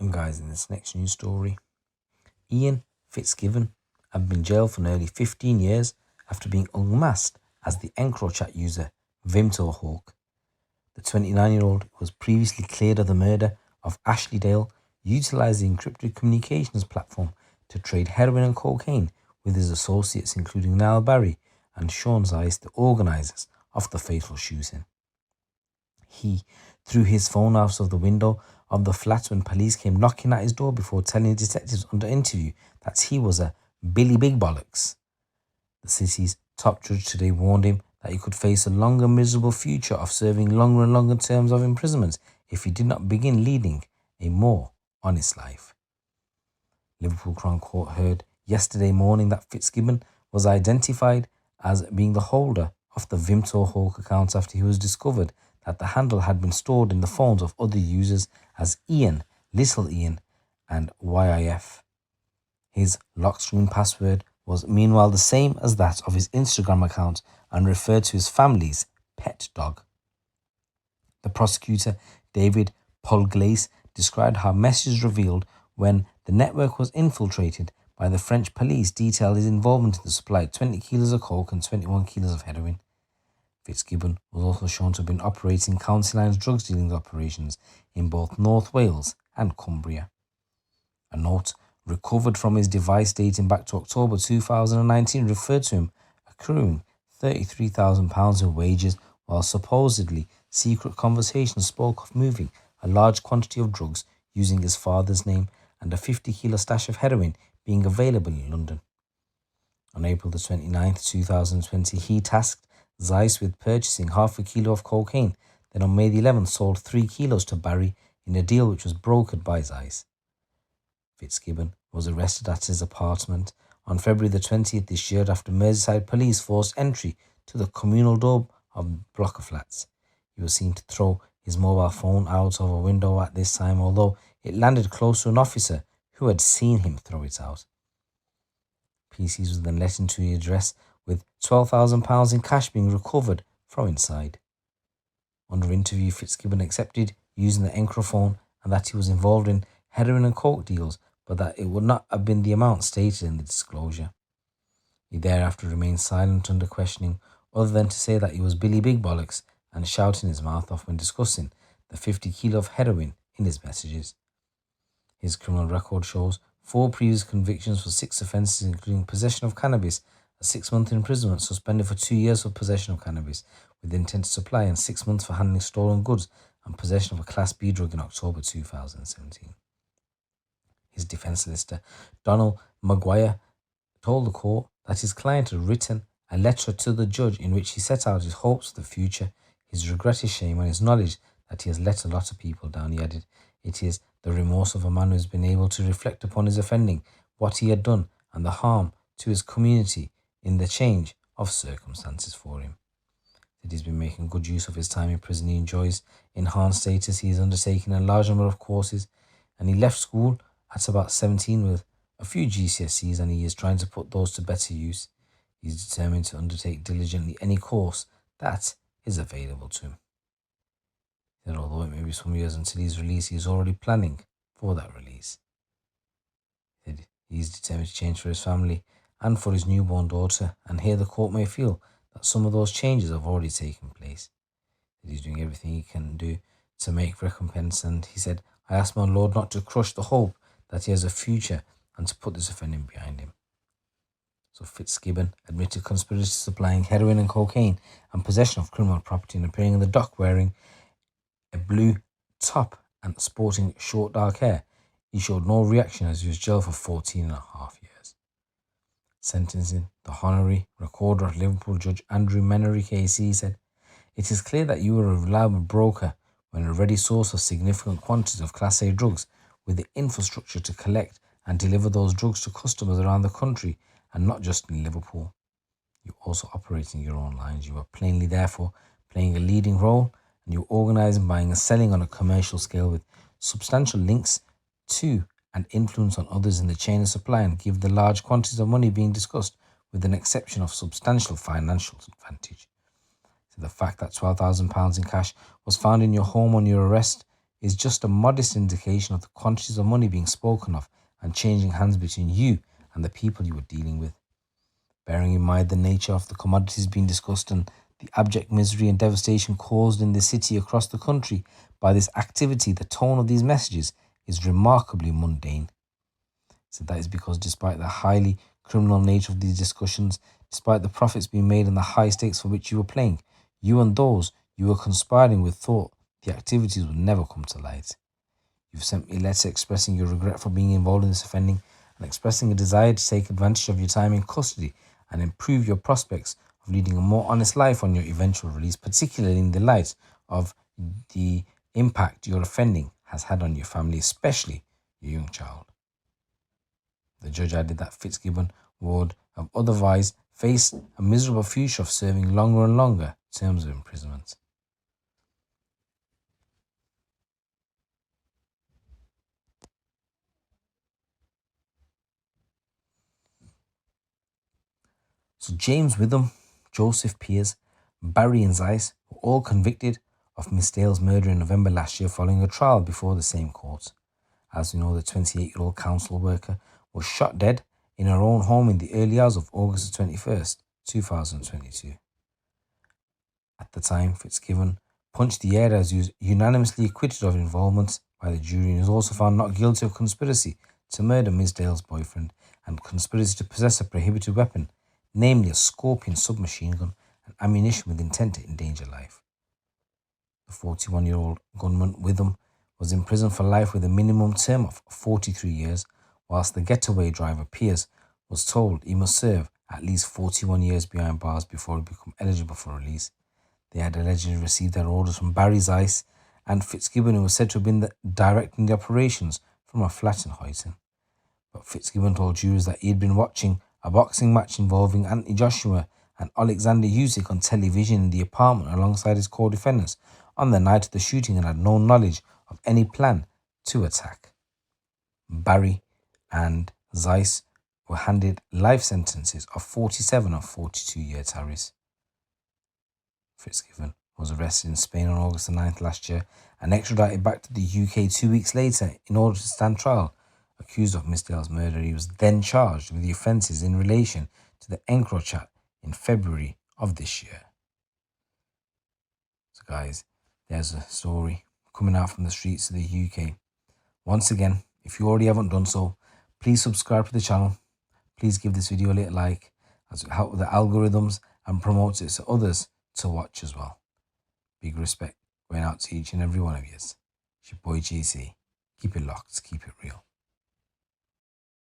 And guys, in this next news story, Ian Fitzgibbon had been jailed for nearly 15 years after being unmasked as the EncroChat user Vimto Hawk. The 29-year-old was previously cleared of the murder of Ashley Dale, utilised the encrypted communications platform to trade heroin and cocaine with his associates including Niall and Zeisz, the organisers of the fatal shooting. He threw his phone out of the window of the flat when police came knocking at his door before telling detectives under interview that he was a Billy Big Bollocks. The city's top judge today warned him that he could face a long and miserable future of serving longer and longer terms of imprisonment if he did not begin leading a more honest life. Liverpool Crown Court heard yesterday morning that Fitzgibbon was identified as being the holder of the Vimto Hawk account after he was discovered that the handle had been stored in the phones of other users as Ian, Little Ian, and YIF. His lock screen password was meanwhile the same as that of his Instagram account and referred to his family's pet dog. The prosecutor, David Polglaise, described how messages revealed when the network was infiltrated by the French police detailed his involvement in the supply of 20 kilos of coke and 21 kilos of heroin. Fitzgibbon was also shown to have been operating county lines drugs dealing operations in both North Wales and Cumbria. A note recovered from his device dating back to October 2019 referred to him accruing £33,000 in wages, while supposedly secret conversations spoke of moving a large quantity of drugs using his father's name and a 50-kilo stash of heroin being available in London. On April the 29th, 2020, he tasked Zeisz with purchasing half a kilo of cocaine, then on May the 11th sold 3 kilos to Barry in a deal which was brokered by Zeisz. Fitzgibbon was arrested at his apartment on February the 20th this year after Merseyside police forced entry to the communal door of a block of flats. He was seen to throw his mobile phone out of a window at this time, although it landed close to an officer who had seen him throw it out. PCs was then let into the address with £12,000 in cash being recovered from inside. Under interview, Fitzgibbon accepted using the Encrophone and that he was involved in heroin and coke deals, but that it would not have been the amount stated in the disclosure. He thereafter remained silent under questioning, other than to say that he was Billy Big Bollocks and shouting his mouth off when discussing the 50 kilo of heroin in his messages. His criminal record shows 4 previous convictions for 6 offences, including possession of cannabis, a 6-month imprisonment, suspended for 2 years for possession of cannabis with intent to supply, and 6 months for handling stolen goods and possession of a Class B drug in October 2017. His defence solicitor, Donald Maguire, told the court that his client had written a letter to the judge in which he set out his hopes for the future, his regret, his shame, and his knowledge that he has let a lot of people down. He added, "It is the remorse of a man who has been able to reflect upon his offending, what he had done, and the harm to his community in the change of circumstances for him." That he's been making good use of his time in prison. He enjoys enhanced status. He has undertaken a large number of courses, and he left school at about 17 with a few GCSEs, and he is trying to put those to better use. He's determined to undertake diligently any course that is available to him. He said although it may be some years until he's released, he is already planning for that release. He said he's determined to change for his family and for his newborn daughter, and here the court may feel that some of those changes have already taken place. That he's doing everything he can do to make recompense, and he said, "I ask my Lord not to crush the hope that he has a future and to put this offending behind him." So Fitzgibbon admitted conspiracy to supplying heroin and cocaine and possession of criminal property, and appearing in the dock wearing a blue top and sporting short dark hair. He showed no reaction as he was jailed for 14.5 years. Sentencing the honorary recorder of Liverpool Judge Andrew Menery KC said, "It is clear that you were a reliable broker when a ready source of significant quantities of Class A drugs with the infrastructure to collect and deliver those drugs to customers around the country and not just in Liverpool. You also operating your own lines. You are plainly therefore playing a leading role, and you organising, buying and selling on a commercial scale with substantial links to and influence on others in the chain of supply, and give the large quantities of money being discussed with an exception of substantial financial advantage. So the fact that £12,000 in cash was found in your home on your arrest is just a modest indication of the quantities of money being spoken of and changing hands between you and the people you were dealing with. Bearing in mind the nature of the commodities being discussed and the abject misery and devastation caused in the city across the country by this activity, the tone of these messages is remarkably mundane. So that is because despite the highly criminal nature of these discussions, despite the profits being made and the high stakes for which you were playing, you and those you were conspiring with thought the activities would never come to light. You've sent me a letter expressing your regret for being involved in this offending and expressing a desire to take advantage of your time in custody and improve your prospects of leading a more honest life on your eventual release, particularly in the light of the impact your offending has had on your family, especially your young child. The judge added that Fitzgibbon would have otherwise faced a miserable future of serving longer and longer terms of imprisonment. So James Witham, Joseph Pearce, Barry and Zeisz were all convicted of Miss Dale's murder in November last year following a trial before the same court. As we know, the 28-year-old council worker was shot dead in her own home in the early hours of August 21st, 2022. At the time, Fitzgibbon punched the air as he was unanimously acquitted of involvement by the jury and was also found not guilty of conspiracy to murder Miss Dale's boyfriend and conspiracy to possess a prohibited weapon, namely a Scorpion submachine gun and ammunition with intent to endanger life. The 41-year-old gunman Witham was in prison for life with a minimum term of 43 years, whilst the getaway driver Pearce was told he must serve at least 41 years behind bars before he become eligible for release. They had allegedly received their orders from Barry Zeisz and Fitzgibbon, who was said to have been directing the operations from a flat in Huyton. But Fitzgibbon told jurors that he had been watching a boxing match involving Anthony Joshua and Alexander Usyk on television in the apartment alongside his co-defendants on the night of the shooting and had no knowledge of any plan to attack. Barry and Zeisz were handed life sentences of 47 and 42-year tarries. Fitzgibbon was arrested in Spain on August 9th last year and extradited back to the UK 2 weeks later in order to stand trial. Accused of Miss Dale's murder, he was then charged with the offences in relation to the EncroChat in February of this year. So guys, there's a story coming out from the streets of the UK. Once again, if you already haven't done so, please subscribe to the channel. Please give this video a little like as it helps with the algorithms and promotes it to others to watch as well. Big respect going out to each and every one of you. It's your boy GC. Keep it locked, keep it real.